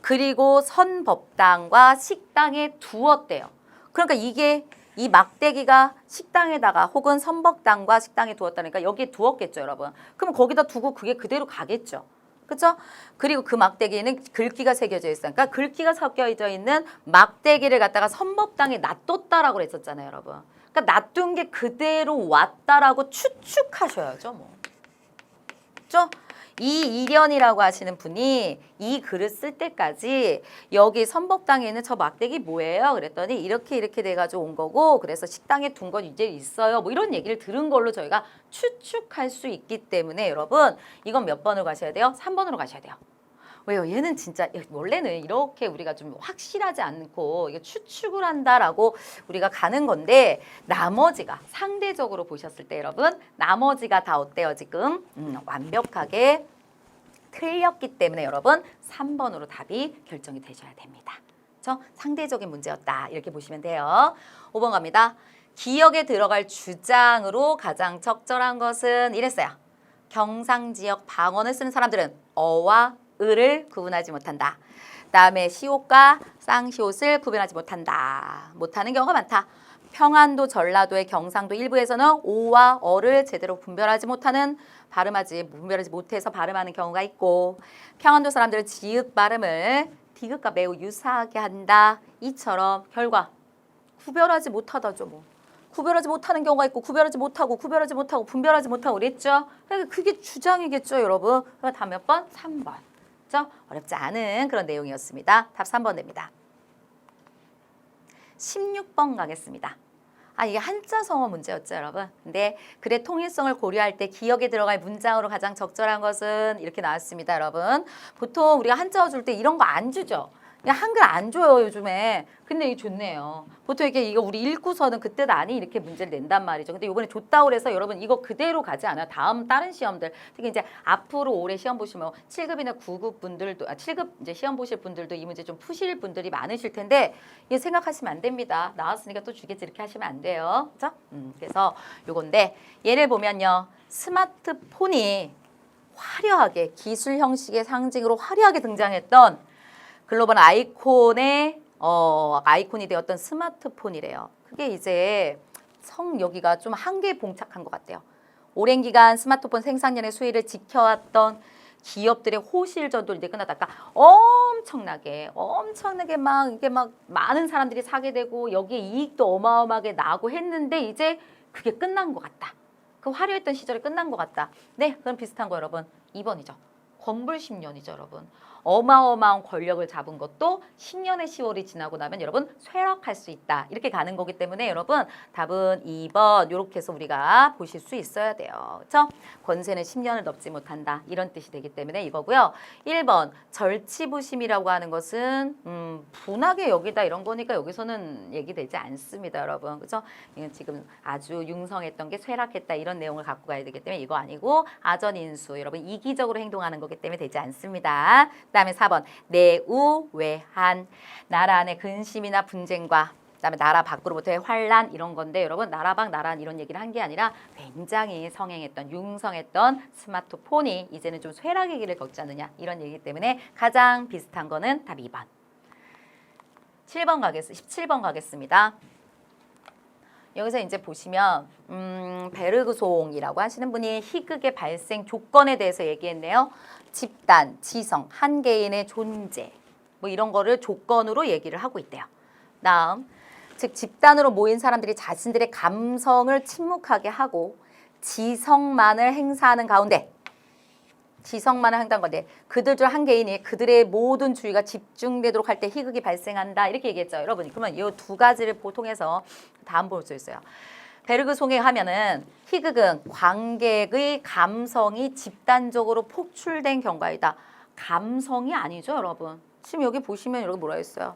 그리고 선법당과 식당에 두었대요. 그러니까 이게 이 막대기가 식당에다가 혹은 선법당과 식당에 두었다니까 여기에 두었겠죠, 여러분. 그럼 거기다 두고 그게 그대로 가겠죠. 그렇죠? 그리고 그 막대기에는 글귀가 새겨져 있으니까 글귀가 섞여져 있는 막대기를 갖다가 선법당에 놔뒀다라고 그랬었잖아요, 여러분. 그러니까 놔둔 게 그대로 왔다라고 추측하셔야죠, 뭐. 그렇죠? 이 이련이라고 하시는 분이 이 글을 쓸 때까지 여기 선법당에 있는 저 막대기 뭐예요? 그랬더니 이렇게 돼가지고 온 거고 그래서 식당에 둔 건 이제 있어요. 뭐 이런 얘기를 들은 걸로 저희가 추측할 수 있기 때문에 여러분 이건 몇 번으로 가셔야 돼요? 3번으로 가셔야 돼요. 왜요? 얘는 진짜 원래는 이렇게 우리가 좀 확실하지 않고 이게 추측을 한다라고 우리가 가는 건데 나머지가 상대적으로 보셨을 때 여러분 나머지가 다 어때요 지금? 완벽하게 틀렸기 때문에 여러분 3번으로 답이 결정이 되셔야 됩니다. 그렇죠? 상대적인 문제였다 이렇게 보시면 돼요. 5번 갑니다. 기역에 들어갈 주장으로 가장 적절한 것은 이랬어요. 경상지역 방언을 쓰는 사람들은 어와 을을 구분하지 못한다. 그다음에 시옷과 쌍시옷을 구분하지 못한다. 못하는 경우가 많다. 평안도, 전라도의 경상도 일부에서는 오와 어를 제대로 분별하지 못해서 발음하는 경우가 있고, 평안도 사람들은 지읒 발음을 디귿과 매우 유사하게 한다. 이처럼 결과 구별하지 못하다죠. 뭐 구별하지 못하는 경우가 있고 구별하지 못하고 분별하지 못하고 그랬죠. 그러니까 그게 주장이겠죠, 여러분. 그럼 다음 몇 번? 3번. 그렇죠? 어렵지 않은 그런 내용이었습니다. 답 3번 됩니다. 16번 가겠습니다. 이게 한자 성어 문제였죠, 여러분. 근데 글의 통일성을 고려할 때 기억에 들어갈 문장으로 가장 적절한 것은 이렇게 나왔습니다, 여러분. 보통 우리가 한자어 줄 때 이런 거 안 주죠. 그냥 한글 안 줘요, 요즘에. 근데 이게 좋네요. 보통 이거 우리 읽고서는 그때 아니 이렇게 문제를 낸단 말이죠. 근데 이번에 줬다고 해서 여러분 이거 그대로 가지 않아요. 다른 시험들. 특히 이제 앞으로 올해 시험 보시면 7급이나 9급 분들도 7급 이제 시험 보실 분들도 이 문제 좀 푸실 분들이 많으실 텐데 이거 생각하시면 안 됩니다. 나왔으니까 또 주겠지 이렇게 하시면 안 돼요. 그렇죠? 그래서 요건데 예를 보면요. 스마트폰이 화려하게 기술 형식의 상징으로 화려하게 등장했던 글로벌 아이콘이 되었던 스마트폰이래요. 그게 이제 여기가 좀 한계에 봉착한 것 같아요. 오랜 기간 스마트폰 생산량의 수위를 지켜왔던 기업들의 호실전도 이제 끝났다. 그러니까 엄청나게 이게 막 많은 사람들이 사게 되고 여기에 이익도 어마어마하게 나고 했는데 이제 그게 끝난 것 같다. 그 화려했던 시절이 끝난 것 같다. 네, 그럼 비슷한 거 여러분. 2번이죠. 권불 10년이죠, 여러분. 어마어마한 권력을 잡은 것도 10년의 세월이 지나고 나면 여러분 쇠락할 수 있다. 이렇게 가는 거기 때문에 여러분 답은 2번 이렇게 해서 우리가 보실 수 있어야 돼요. 그렇죠? 권세는 10년을 넘지 못한다. 이런 뜻이 되기 때문에 이거고요. 1번 절치부심이라고 하는 것은 분하게 여기다 이런 거니까 여기서는 얘기되지 않습니다, 여러분. 그렇죠? 이건 지금 아주 융성했던 게 쇠락했다 이런 내용을 갖고 가야 되기 때문에 이거 아니고 아전인수 여러분 이기적으로 행동하는 거기 때문에 되지 않습니다. 그다음에 4번 내우 외한 나라 안의 근심이나 분쟁과 그다음에 나라 밖으로부터의 환란 이런 건데 여러분 나라 밖 나란 이런 얘기를 한 게 아니라 굉장히 성행했던 융성했던 스마트폰이 이제는 좀 쇠락의 길을 걷지 않느냐 이런 얘기 때문에 가장 비슷한 거는 답 2번. 17번 가겠습니다. 여기서 이제 보시면 베르그송이라고 하시는 분이 희극의 발생 조건에 대해서 얘기했네요. 집단, 지성, 한 개인의 존재 뭐 이런 거를 조건으로 얘기를 하고 있대요. 다음, 즉 집단으로 모인 사람들이 자신들의 감성을 침묵하게 하고 지성만을 행사하는 가운데 지성만을 한다는 건데 그들 중 한 개인이 그들의 모든 주의가 집중되도록 할 때 희극이 발생한다 이렇게 얘기했죠. 여러분 그러면 이 두 가지를 보통해서 다음 볼 수 있어요. 베르그송에 하면은 희극은 관객의 감성이 집단적으로 폭출된 경과이다. 감성이 아니죠, 여러분. 지금 여기 보시면 여기 뭐라 했어요?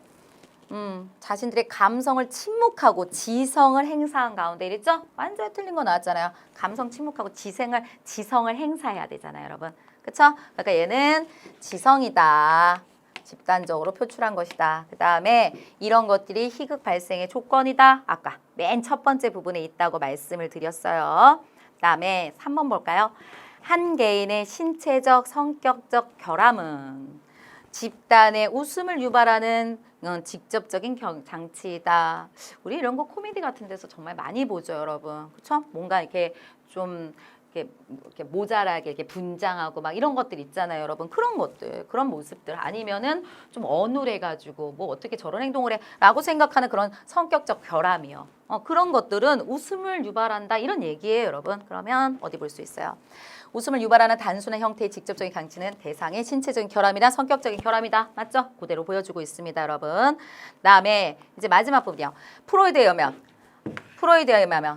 자신들의 감성을 침묵하고 지성을 행사한 가운데 이랬죠? 완전히 틀린 거 나왔잖아요. 감성 침묵하고 지성을 행사해야 되잖아요, 여러분. 그쵸? 그러니까 얘는 지성이다. 집단적으로 표출한 것이다. 그 다음에 이런 것들이 희극 발생의 조건이다. 아까 맨 첫 번째 부분에 있다고 말씀을 드렸어요. 그 다음에 3번 볼까요? 한 개인의 신체적, 성격적 결함은 집단의 웃음을 유발하는 직접적인 장치이다. 우리 이런 거 코미디 같은 데서 정말 많이 보죠, 여러분. 그렇죠? 뭔가 이렇게 좀 이렇게 모자라게 이렇게 분장하고 막 이런 것들 있잖아요, 여러분. 그런 것들, 그런 모습들 아니면은 좀 어눌해가지고 뭐 어떻게 저런 행동을 해라고 생각하는 그런 성격적 결함이요. 그런 것들은 웃음을 유발한다 이런 얘기예요, 여러분. 그러면 어디 볼 수 있어요? 웃음을 유발하는 단순한 형태의 직접적인 강치는 대상의 신체적인 결함이나 성격적인 결함이다. 맞죠? 그대로 보여주고 있습니다, 여러분. 그다음에 이제 마지막 부분이요. 프로이드에 의하면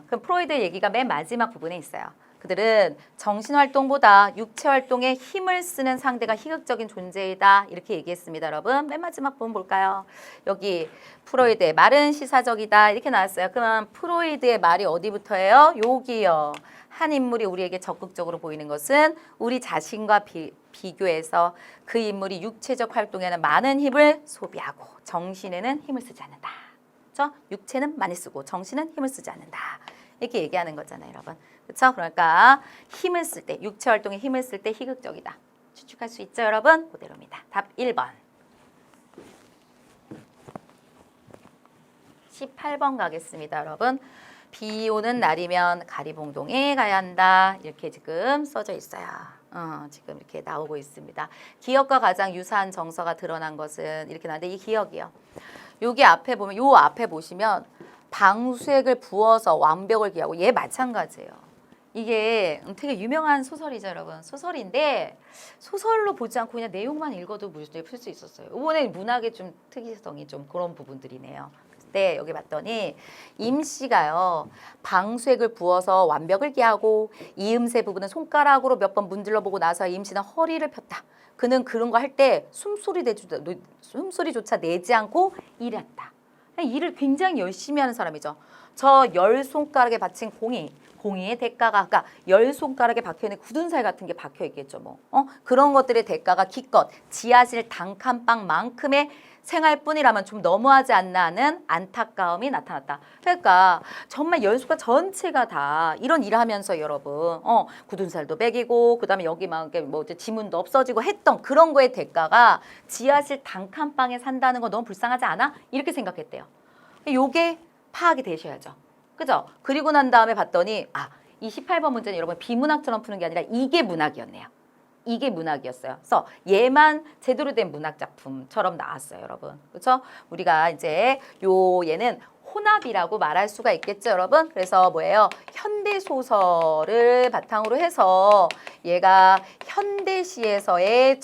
그럼 프로이드의 얘기가 맨 마지막 부분에 있어요. 그들은 정신활동보다 육체활동에 힘을 쓰는 상대가 희극적인 존재이다. 이렇게 얘기했습니다, 여러분. 맨 마지막 부분 볼까요? 여기 프로이드의 말은 시사적이다. 이렇게 나왔어요. 그러면 프로이드의 말이 어디부터예요? 여기요. 한 인물이 우리에게 적극적으로 보이는 것은 우리 자신과 비교해서 그 인물이 육체적 활동에는 많은 힘을 소비하고 정신에는 힘을 쓰지 않는다. 그렇죠? 육체는 많이 쓰고 정신은 힘을 쓰지 않는다. 이렇게 얘기하는 거잖아요, 여러분. 그렇죠? 그러니까 힘을 쓸 때, 육체 활동에 힘을 쓸 때 희극적이다. 추측할 수 있죠, 여러분? 그대로입니다. 답 1번. 18번 가겠습니다, 여러분. 비 오는 날이면 가리봉동에 가야 한다. 이렇게 지금 써져 있어요. 지금 이렇게 나오고 있습니다. 기억과 가장 유사한 정서가 드러난 것은 이렇게 나는데 이 기억이요. 여기 앞에 보면 요 앞에 보시면 방수액을 부어서 완벽을 기하고 얘 마찬가지예요. 이게 되게 유명한 소설이죠, 여러분. 소설인데 소설로 보지 않고 그냥 내용만 읽어도 문제 풀 수 있었어요. 이번에 문학의 좀 특이성이 좀 그런 부분들이네요. 네, 여기 봤더니 임씨가요 방수액을 부어서 완벽을 기하고 이음새 부분은 손가락으로 몇 번 문질러 보고 나서 임씨는 허리를 폈다. 그는 그런 거 할 때 숨소리조차 내지 않고 일했다. 일을 굉장히 열심히 하는 사람이죠. 저 10손가락에 받친 공이의 대가가 그러니까 10손가락에 박혀있는 굳은 살 같은 게 박혀 있겠죠. 뭐. 그런 것들의 대가가 기껏 지하실 단칸방만큼의 생활뿐이라면 좀 너무하지 않나 하는 안타까움이 나타났다. 그러니까 정말 10손가락 전체가 다 이런 일을 하면서 여러분 굳은 살도 먹이고 그다음에 여기 막 뭐 지문도 없어지고 했던 그런 거의 대가가 지하실 단칸방에 산다는 거 너무 불쌍하지 않아? 이렇게 생각했대요. 요게 파악이 되셔야죠. 그죠? 그리고 난 다음에 봤더니 이 18번 문제는 여러분 비문학처럼 푸는 게 아니라 이게 문학이었네요. 이게 문학이었어요. 그래서 얘만 제대로 된 문학 작품처럼 나왔어요, 여러분. 그렇죠? 우리가 이제 얘는 혼합이라고 말할 수가 있겠죠, 여러분. 그래서 뭐예요? 현대 소설을 바탕으로 해서 얘가 현대시에서의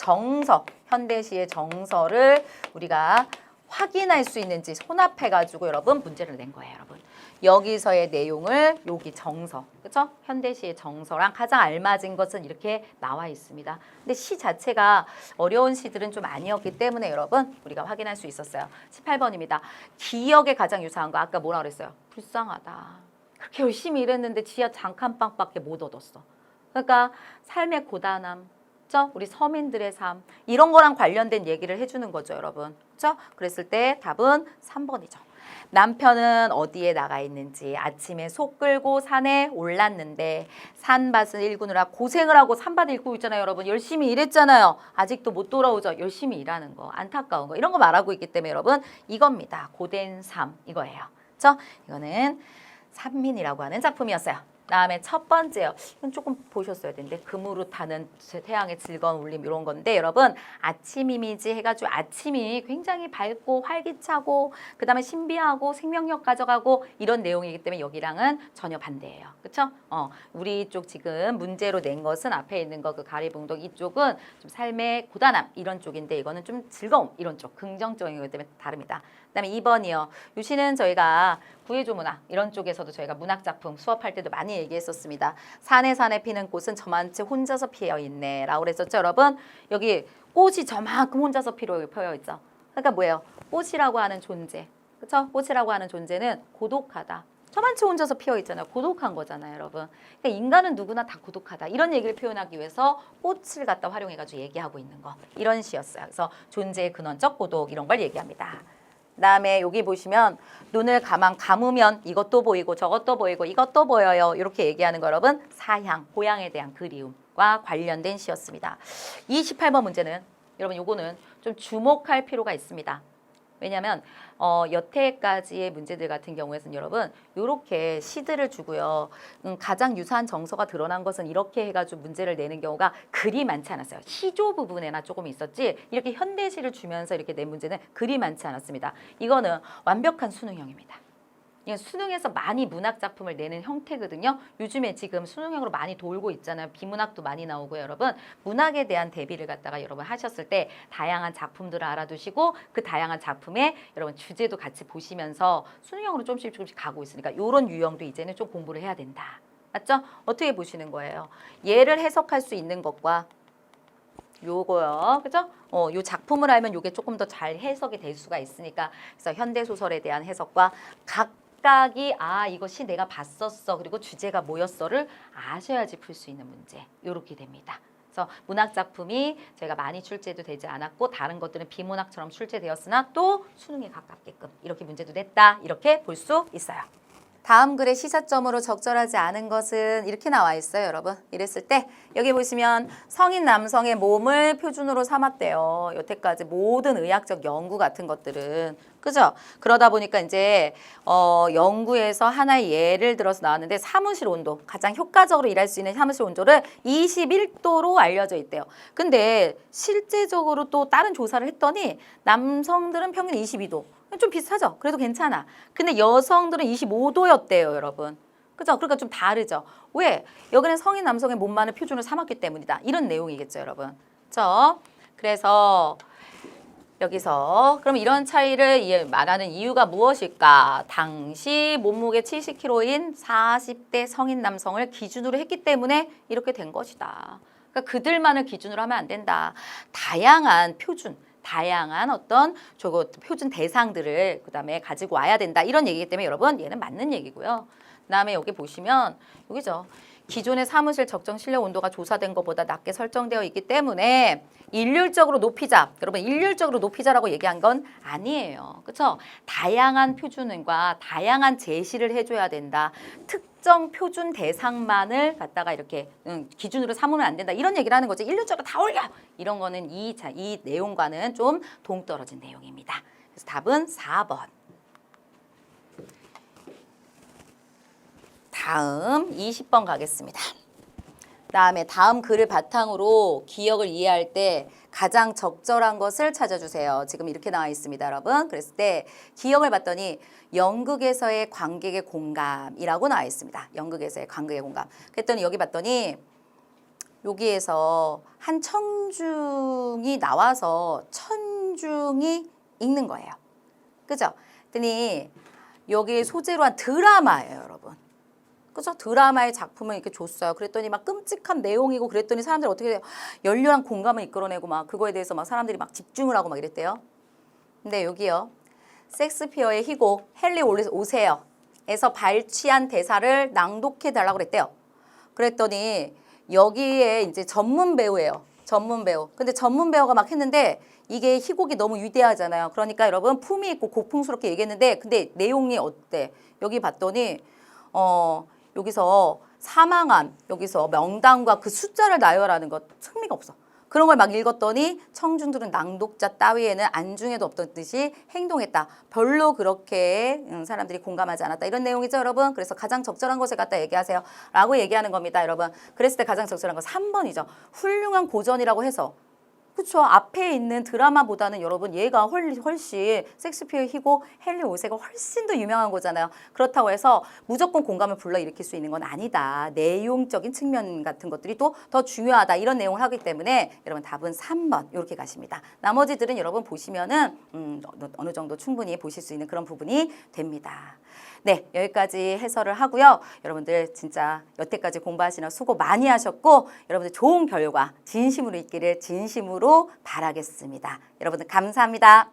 현대시의 정서를 우리가 확인할 수 있는지 혼합해가지고 여러분 문제를 낸 거예요, 여러분. 여기서의 내용을 여기 정서, 그렇죠? 현대시의 정서랑 가장 알맞은 것은 이렇게 나와 있습니다. 근데 시 자체가 어려운 시들은 좀 아니었기 때문에 여러분 우리가 확인할 수 있었어요. 18번입니다. 기억에 가장 유사한 거 아까 뭐라 그랬어요? 불쌍하다. 그렇게 열심히 일했는데 지하 장칸방밖에 못 얻었어. 그러니까 삶의 고단함, 그렇죠? 우리 서민들의 삶 이런 거랑 관련된 얘기를 해주는 거죠, 여러분. 그렇죠? 그랬을 때 답은 3번이죠. 남편은 어디에 나가 있는지 아침에 소 끌고 산에 올랐는데 산밭을 일구느라 고생을 하고 산밭 일구고 있잖아요, 여러분. 열심히 일했잖아요. 아직도 못 돌아오죠. 열심히 일하는 거, 안타까운 거 이런 거 말하고 있기 때문에 여러분 이겁니다. 고된 삶 이거예요. 그렇죠? 이거는 산민이라고 하는 작품이었어요. 다음에 첫 번째요. 이건 조금 보셨어야 되는데 금으로 타는 태양의 즐거운 울림 이런 건데 여러분 아침 이미지 해가지고 아침이 굉장히 밝고 활기차고 그 다음에 신비하고 생명력 가져가고 이런 내용이기 때문에 여기랑은 전혀 반대예요. 그렇죠? 우리 쪽 지금 문제로 낸 것은 앞에 있는 거 그 가리봉동 이쪽은 좀 삶의 고단함 이런 쪽인데 이거는 좀 즐거움 이런 쪽 긍정적인 거기 때문에 다릅니다. 그 다음에 2번이요. 유시는 저희가 구해줘 문학 이런 쪽에서도 저희가 문학작품 수업할 때도 많이 얘기했었습니다. 산에 피는 꽃은 저만치 혼자서 피어있네 라고 그랬었죠, 여러분. 여기 꽃이 저만큼 혼자서 피어있죠. 그러니까 뭐예요? 꽃이라고 하는 존재, 그렇죠? 꽃이라고 하는 존재는 고독하다. 저만치 혼자서 피어있잖아요. 고독한 거잖아요, 여러분. 그러니까 인간은 누구나 다 고독하다. 이런 얘기를 표현하기 위해서 꽃을 갖다 활용해가지고 얘기하고 있는 거. 이런 시였어요. 그래서 존재의 근원적 고독 이런 걸 얘기합니다. 그다음에 여기 보시면 눈을 감으면 이것도 보이고 저것도 보이고 이것도 보여요. 이렇게 얘기하는 거 여러분 사향, 고향에 대한 그리움과 관련된 시였습니다. 28번 문제는 여러분 요거는 좀 주목할 필요가 있습니다. 왜냐하면 여태까지의 문제들 같은 경우에는 여러분 이렇게 시들을 주고요. 가장 유사한 정서가 드러난 것은 이렇게 해가지고 문제를 내는 경우가 그리 많지 않았어요. 시조 부분에나 조금 있었지 이렇게 현대시를 주면서 이렇게 낸 문제는 그리 많지 않았습니다. 이거는 완벽한 수능형입니다. 수능에서 많이 문학 작품을 내는 형태거든요. 요즘에 지금 수능형으로 많이 돌고 있잖아요. 비문학도 많이 나오고요, 여러분. 문학에 대한 대비를 갖다가 여러분 하셨을 때 다양한 작품들을 알아두시고 그 다양한 작품의 여러분 주제도 같이 보시면서 수능형으로 조금씩 가고 있으니까 이런 유형도 이제는 좀 공부를 해야 된다. 맞죠? 어떻게 보시는 거예요? 얘를 해석할 수 있는 것과 요거요. 그죠? 요 작품을 알면 요게 조금 더 잘 해석이 될 수가 있으니까 그래서 현대 소설에 대한 해석과 각각이 이것이 내가 봤었어 그리고 주제가 뭐였어를 아셔야지 풀 수 있는 문제 이렇게 됩니다. 그래서 문학 작품이 저희가 많이 출제도 되지 않았고 다른 것들은 비문학처럼 출제되었으나 또 수능에 가깝게끔 이렇게 문제도 냈다 이렇게 볼 수 있어요. 다음 글의 시사점으로 적절하지 않은 것은 이렇게 나와 있어요, 여러분. 이랬을 때 여기 보시면 성인 남성의 몸을 표준으로 삼았대요. 여태까지 모든 의학적 연구 같은 것들은. 그죠? 그러다 보니까 이제 연구에서 하나의 예를 들어서 나왔는데 사무실 온도, 가장 효과적으로 일할 수 있는 사무실 온도를 21도로 알려져 있대요. 근데 실제적으로 또 다른 조사를 했더니 남성들은 평균 22도. 좀 비슷하죠? 그래도 괜찮아. 근데 여성들은 25도였대요, 여러분. 그죠? 그러니까 좀 다르죠. 왜? 여기는 성인 남성의 몸만을 표준으로 삼았기 때문이다. 이런 내용이겠죠, 여러분. 그죠? 그래서 여기서 그럼 이런 차이를 말하는 이유가 무엇일까? 당시 몸무게 70kg인 40대 성인 남성을 기준으로 했기 때문에 이렇게 된 것이다. 그러니까 그들만을 기준으로 하면 안 된다. 다양한 표준, 다양한 어떤 저거 표준 대상들을 그다음에 가지고 와야 된다. 이런 얘기이기 때문에 여러분 얘는 맞는 얘기고요. 그다음에 여기 보시면 여기죠. 기존의 사무실 적정 실내 온도가 조사된 것보다 낮게 설정되어 있기 때문에 일률적으로 높이자. 여러분 일률적으로 높이자라고 얘기한 건 아니에요. 그렇죠? 다양한 표준과 다양한 제시를 해줘야 된다. 특정 표준 대상만을 갖다가 이렇게 기준으로 삼으면 안 된다. 이런 얘기를 하는 거죠. 일률적으로 다 올려. 이런 거는 이 내용과는 좀 동떨어진 내용입니다. 그래서 답은 4번. 다음 20번 가겠습니다. 그다음에 다음 글을 바탕으로 기억을 이해할 때 가장 적절한 것을 찾아주세요. 지금 이렇게 나와 있습니다, 여러분. 그랬을 때 기억을 봤더니 연극에서의 관객의 공감이라고 나와 있습니다. 연극에서의 관객의 공감. 그랬더니 여기 봤더니 여기에서 한 청중이 나와서 천중이 읽는 거예요. 그죠? 그랬더니 여기 소재로 한 드라마예요, 여러분. 그죠? 드라마의 작품을 이렇게 줬어요. 그랬더니 막 끔찍한 내용이고 그랬더니 사람들이 어떻게 돼요? 열렬한 공감을 이끌어내고 막 그거에 대해서 막 사람들이 막 집중을 하고 막 이랬대요. 근데 여기요. 섹스피어의 희곡 헨리 오세요. 에서 발취한 대사를 낭독해 달라고 그랬대요. 그랬더니 여기에 이제 전문 배우예요. 전문 배우. 근데 전문 배우가 막 했는데 이게 희곡이 너무 위대하잖아요. 그러니까 여러분 품위 있고 고풍스럽게 얘기했는데 근데 내용이 어때? 여기 봤더니 여기서 사망한 여기서 명단과 그 숫자를 나열하는 것 흥미가 없어. 그런 걸 막 읽었더니 청중들은 낭독자 따위에는 안중에도 없던 듯이 행동했다. 별로 그렇게 사람들이 공감하지 않았다. 이런 내용이죠, 여러분. 그래서 가장 적절한 것을 갖다 얘기하세요. 라고 얘기하는 겁니다, 여러분. 그랬을 때 가장 적절한 건 3번이죠. 훌륭한 고전이라고 해서. 그렇죠. 앞에 있는 드라마보다는 여러분 얘가 훨씬 섹스피어의 희곡 헨리 오세가 훨씬 더 유명한 거잖아요. 그렇다고 해서 무조건 공감을 불러일으킬 수 있는 건 아니다. 내용적인 측면 같은 것들이 또 더 중요하다. 이런 내용을 하기 때문에 여러분 답은 3번 이렇게 가십니다. 나머지들은 여러분 보시면은 어느 정도 충분히 보실 수 있는 그런 부분이 됩니다. 네, 여기까지 해설을 하고요. 여러분들 진짜 여태까지 공부하시느라 수고 많이 하셨고 여러분들 좋은 결과 진심으로 있기를 진심으로 바라겠습니다. 여러분들 감사합니다.